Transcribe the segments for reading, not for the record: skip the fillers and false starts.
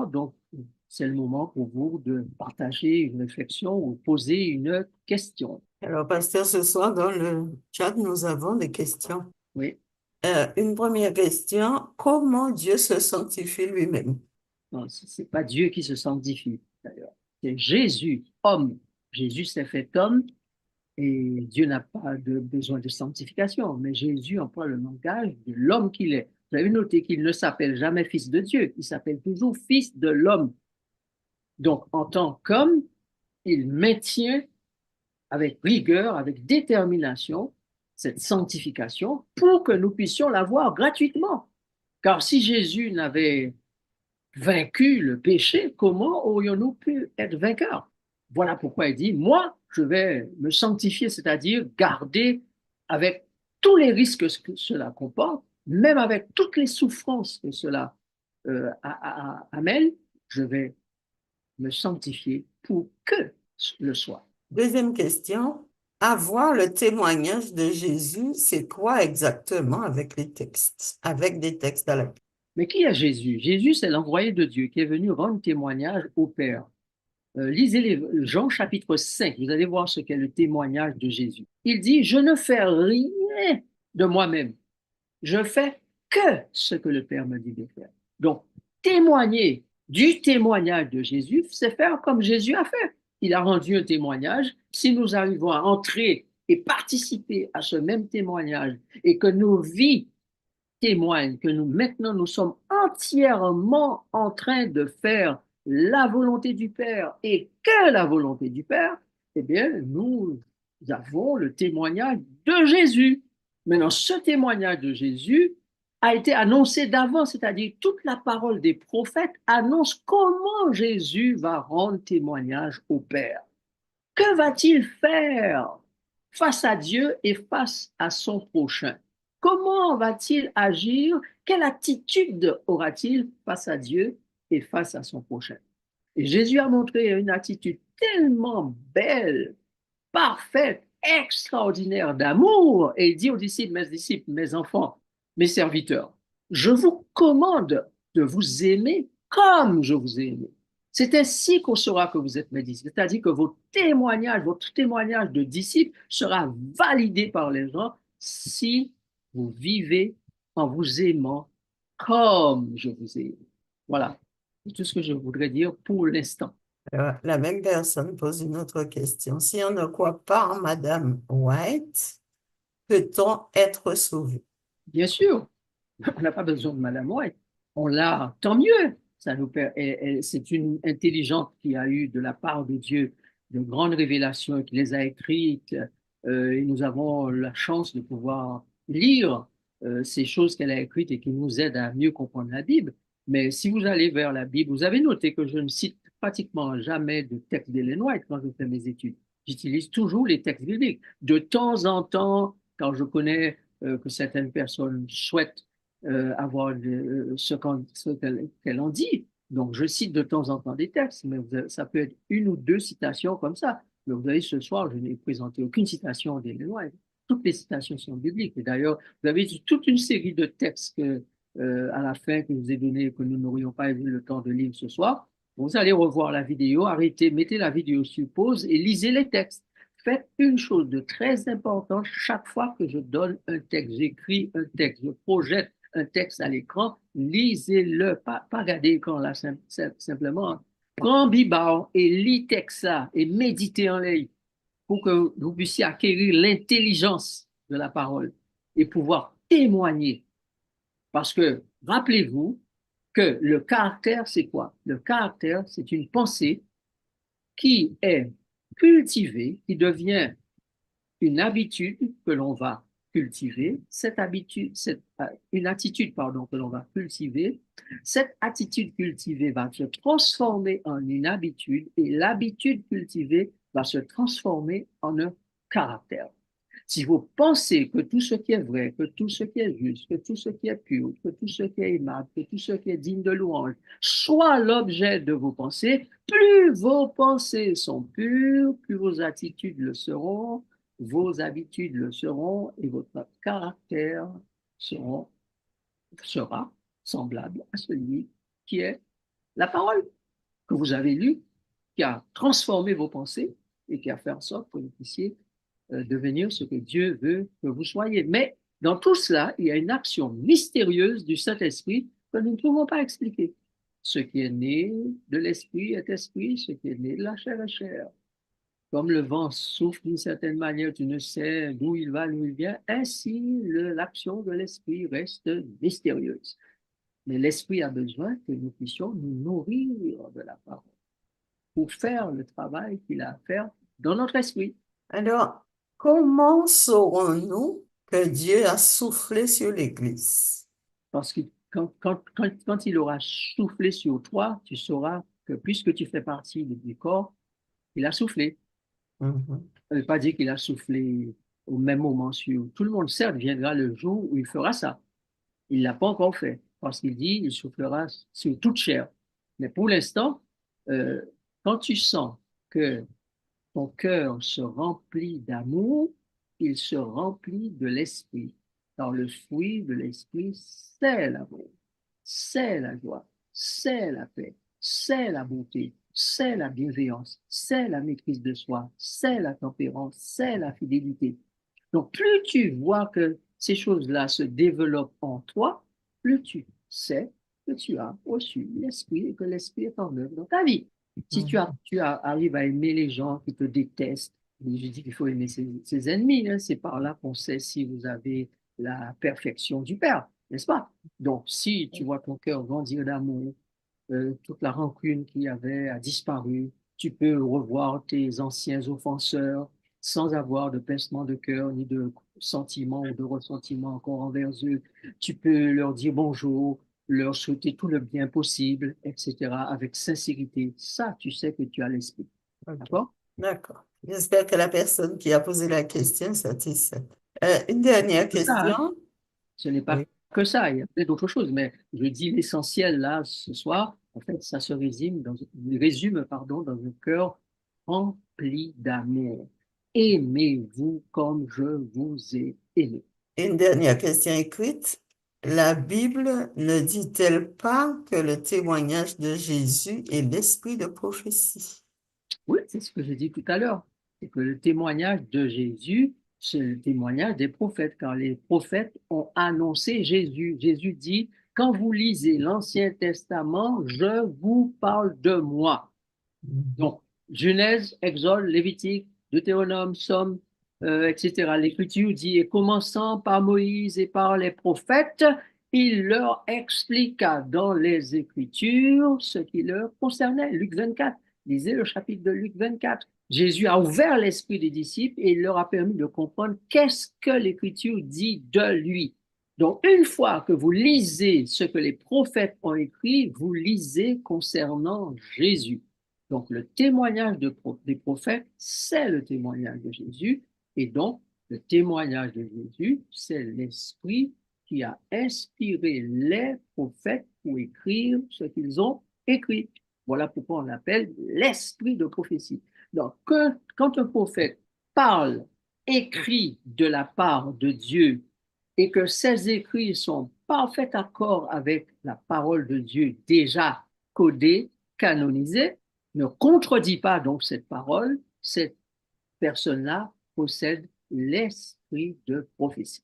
soir, donc c'est le moment pour vous de partager une réflexion ou poser une question. Alors, pasteur, ce soir, dans le chat, nous avons des questions. Oui, Une première question, comment Dieu se sanctifie lui-même? non, c'est pas Dieu qui se sanctifie, d'ailleurs. C'est Jésus, homme. Jésus s'est fait homme et Dieu n'a pas de besoin de sanctification, mais Jésus emploie le langage de l'homme qu'il est. Vous avez noté qu'il ne s'appelle jamais fils de Dieu, il s'appelle toujours fils de l'homme. Donc, en tant qu'homme, il maintient avec rigueur, avec détermination, cette sanctification pour que nous puissions l'avoir gratuitement. Car si Jésus n'avait vaincu le péché, comment aurions-nous pu être vainqueurs? Voilà pourquoi il dit, moi, je vais me sanctifier, c'est-à-dire garder avec tous les risques que cela comporte, même avec toutes les souffrances que cela amène, je vais me sanctifier pour que le soit. Deuxième question, avoir le témoignage de Jésus, c'est quoi exactement avec les textes, avec des textes à la Bible? Mais qui est Jésus? Jésus, c'est l'envoyé de Dieu qui est venu rendre témoignage au Père. Lisez Jean chapitre 5, vous allez voir ce qu'est le témoignage de Jésus. Il dit, je ne fais rien de moi-même, je fais que ce que le Père me dit de faire. Donc, témoigner du témoignage de Jésus, c'est faire comme Jésus a fait. Il a rendu un témoignage. Si nous arrivons à entrer et participer à ce même témoignage et que nos vies témoigne que nous, maintenant, nous sommes entièrement en train de faire la volonté du Père et que la volonté du Père, eh bien, nous avons le témoignage de Jésus. Maintenant, ce témoignage de Jésus a été annoncé d'avant, c'est-à-dire toute la parole des prophètes annonce comment Jésus va rendre témoignage au Père. Que va-t-il faire face à Dieu et face à son prochain? Comment va-t-il agir? Quelle attitude aura-t-il face à Dieu et face à son prochain? Et Jésus a montré une attitude tellement belle, parfaite, extraordinaire d'amour. Et il dit aux disciples, mes enfants, mes serviteurs, je vous commande de vous aimer comme je vous ai aimé. C'est ainsi qu'on saura que vous êtes mes disciples. C'est-à-dire que votre témoignage de disciple sera validé par les gens si vous vivez en vous aimant comme je vous ai aimé. Voilà. C'est tout ce que je voudrais dire pour l'instant. Alors, la même personne pose une autre question. Si on ne croit pas en Madame White, peut-on être sauvé? Bien sûr, on n'a pas besoin de Madame White. On l'a, tant mieux. Ça nous c'est une intelligente qui a eu de la part de Dieu de grandes révélations, qui les a écrites. Et nous avons la chance de pouvoir lire ces choses qu'elle a écrites et qui nous aident à mieux comprendre la Bible. Mais si vous allez vers la Bible, vous avez noté que je ne cite pratiquement jamais de texte d'Ellen White quand je fais mes études. J'utilise toujours les textes bibliques. De temps en temps, quand je connais que certaines personnes souhaitent avoir qu'elle en dit. Donc, je cite de temps en temps des textes, mais ça peut être une ou deux citations comme ça. Mais vous voyez, ce soir, je n'ai présenté aucune citation d'Ellen White. Toutes les citations sont bibliques. Et d'ailleurs, vous avez toute une série de textes à la fin que je vous ai donné que nous n'aurions pas eu le temps de lire ce soir. Vous allez revoir la vidéo, arrêtez, mettez la vidéo sur pause et lisez les textes. Faites une chose de très importante chaque fois que je donne un texte, j'écris un texte, je projette un texte à l'écran, lisez-le, pas regarder l'écran là simplement. Prends Bible et lis texte là et méditez en lui pour que vous puissiez acquérir l'intelligence de la parole et pouvoir témoigner. Parce que rappelez-vous que le caractère, c'est quoi? Le caractère, c'est une pensée qui est cultivée, qui devient une habitude que l'on va cultiver, une attitude pardon, que l'on va cultiver, cette attitude cultivée va se transformer en une habitude et l'habitude cultivée va se transformer en un caractère. Si vous pensez que tout ce qui est vrai, que tout ce qui est juste, que tout ce qui est pur, que tout ce qui est aimable, que tout ce qui est digne de louange soit l'objet de vos pensées, plus vos pensées sont pures, plus vos attitudes le seront, vos habitudes le seront et votre caractère sera semblable à celui qui est la parole que vous avez lue, qui a transformé vos pensées et qui a fait en sorte que vous puissiez devenir ce que Dieu veut que vous soyez. Mais dans tout cela, il y a une action mystérieuse du Saint-Esprit que nous ne pouvons pas expliquer. Ce qui est né de l'esprit est esprit, ce qui est né de la chair est chair. Comme le vent souffle d'une certaine manière, tu ne sais d'où il va, d'où il vient, ainsi l'action de l'esprit reste mystérieuse. Mais l'esprit a besoin que nous puissions nous nourrir de la parole pour faire le travail qu'il a à faire dans notre esprit. Alors, comment saurons-nous que Dieu a soufflé sur l'Église? Parce que quand il aura soufflé sur toi, tu sauras que puisque tu fais partie du corps, il a soufflé. Mhm. Ça ne veut pas dire qu'il a soufflé au même moment sur tout le monde. Certes, viendra le jour où il fera ça. Il ne l'a pas encore fait parce qu'il dit il soufflera sur toute chair. Mais pour l'instant, euh, quand tu sens que ton cœur se remplit d'amour, il se remplit de l'esprit. Car le fruit de l'esprit, c'est l'amour, c'est la joie, c'est la paix, c'est la bonté, c'est la bienveillance, c'est la maîtrise de soi, c'est la tempérance, c'est la fidélité. Donc, plus tu vois que ces choses-là se développent en toi, plus tu sais que tu as reçu l'esprit et que l'esprit est en œuvre dans ta vie. Si Mhm. arrives à aimer les gens qui te détestent, je dis qu'il faut aimer ses ennemis, hein, c'est par là qu'on sait si vous avez la perfection du Père, n'est-ce pas? Donc, si tu vois ton cœur grandir d'amour, toute la rancune qu'il y avait a disparu, tu peux revoir tes anciens offenseurs sans avoir de pincement de cœur ni de sentiment ou de ressentiment encore envers eux. Tu peux leur dire bonjour, leur souhaiter tout le bien possible, etc., avec sincérité. Ça, tu sais que tu as l'esprit. OK. D'accord? D'accord. J'espère que la personne qui a posé la question est satisfaite. Une dernière C'est ça, hein? question. Ce n'est pas Oui. que ça, il y a peut-être d'autres choses, mais je dis l'essentiel là ce soir, en fait, ça se résume, pardon, dans un cœur rempli d'amour. Aimez-vous comme je vous ai aimé. Une dernière question écrite. La Bible ne dit-elle pas que le témoignage de Jésus est l'esprit de prophétie? Oui, c'est ce que j'ai dit tout à l'heure. C'est que le témoignage de Jésus, c'est le témoignage des prophètes, car les prophètes ont annoncé Jésus. Jésus dit, quand vous lisez l'Ancien Testament, je vous parle de moi. Mhm. Donc, Genèse, Exode, Lévitique, Deutéronome, Somme, etc. L'Écriture dit, et commençant par Moïse et par les prophètes, il leur expliqua dans les Écritures ce qui leur concernait. Luc 24, lisez le chapitre de Luc 24. Jésus a ouvert l'esprit des disciples et il leur a permis de comprendre qu'est-ce que l'Écriture dit de lui. Donc, une fois que vous lisez ce que les prophètes ont écrit, vous lisez concernant Jésus. Donc, le témoignage des prophètes, c'est le témoignage de Jésus. Et donc, le témoignage de Jésus, c'est l'esprit qui a inspiré les prophètes pour écrire ce qu'ils ont écrit. Voilà pourquoi on l'appelle l'esprit de prophétie. Donc, quand un prophète parle, écrit de la part de Dieu et que ces écrits sont en parfait accord avec la parole de Dieu déjà codée, canonisée, ne contredit pas donc cette parole, cette personne-là possède l'esprit de prophétie.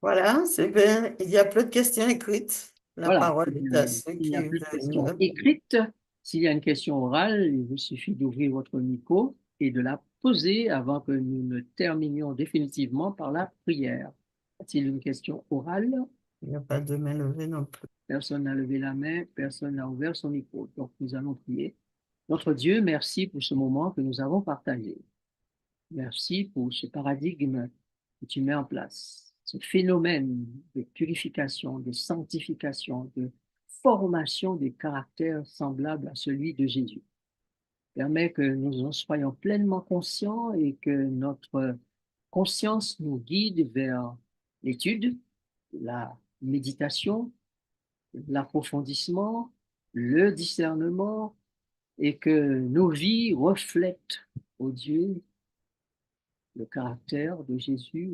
Voilà, c'est bien. Il y a plus de questions écrites. La Voilà, parole est à ceux il n'y a qui plus de questions veulent. écrites. S'il y a une question orale, il vous suffit d'ouvrir votre micro et de la poser avant que nous ne terminions définitivement par la prière. Y a-t-il une question orale? Il n'y a pas de main levée non plus. Personne n'a levé la main, personne n'a ouvert son micro. Donc nous allons prier. Notre Dieu, merci pour ce moment que nous avons partagé. Merci pour ce paradigme que tu mets en place, ce phénomène de purification, de sanctification, de formation des caractères semblables à celui de Jésus. Permets que nous en soyons pleinement conscients et que notre conscience nous guide vers l'étude, la méditation, l'approfondissement, le discernement et que nos vies reflètent, ô Dieu, le caractère de Jésus,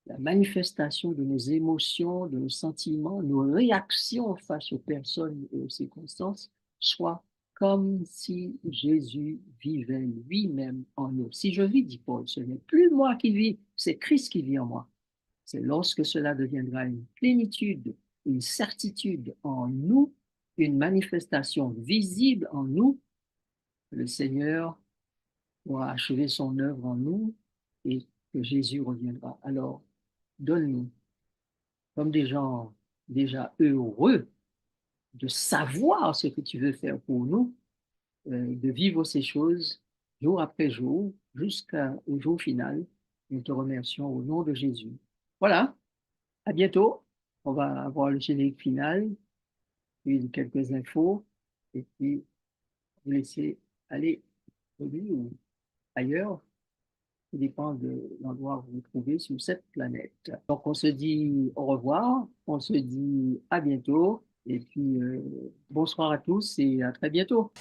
la manifestation de nos émotions, de nos sentiments, nos réactions face aux personnes et aux circonstances soit comme si Jésus vivait lui-même en nous. Si je vis, dit Paul, ce n'est plus moi qui vis, c'est Christ qui vit en moi. C'est lorsque cela deviendra une plénitude, une certitude en nous, une manifestation visible en nous, le Seigneur pourra achever son œuvre en nous et que Jésus reviendra. Alors, donne-nous, comme des gens déjà heureux de savoir ce que tu veux faire pour nous, de vivre ces choses jour après jour jusqu'au jour final. Nous te remercions au nom de Jésus. Voilà, à bientôt. On va avoir le générique final, puis quelques infos, et puis vous laisser aller au lit ou ailleurs. Tout dépend de l'endroit où vous vous trouvez sur cette planète. Donc, on se dit au revoir, on se dit à bientôt, et puis bonsoir à tous et à très bientôt.